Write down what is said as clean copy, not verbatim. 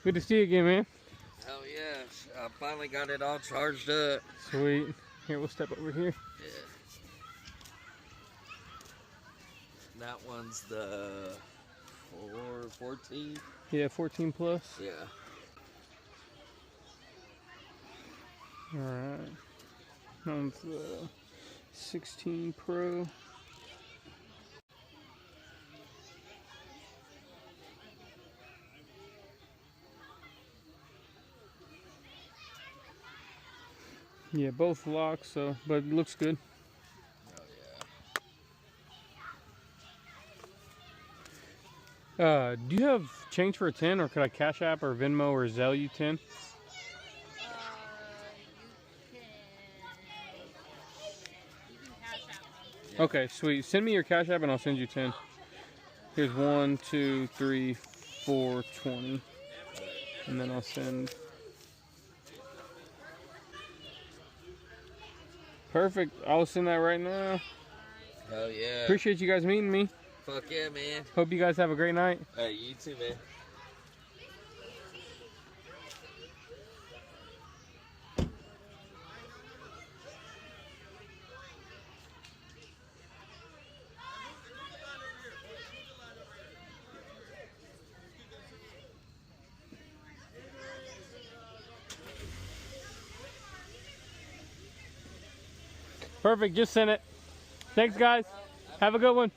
Good to see you again, man. Hell yeah. I finally got it all charged up. Sweet. Here, we'll step over here. Yeah. That one's the 14. Yeah, 14 plus. Yeah. Alright. That one's the 16 Pro. Yeah, both locks, so but it looks good. Oh yeah. Do you have change for a 10, or could I Cash App or Venmo or Zelle you 10? You can cash out them. Yeah. Okay, sweet. Send me your Cash App and I'll send you 10. Here's 1, 2, 3, 4, 20. And then I'll send. Perfect. I'll send that right now. Hell yeah. Appreciate you guys meeting me. Fuck yeah, man. Hope you guys have a great night. Hey, you too, man. Perfect. Just send it. Thanks, guys. Have a good one.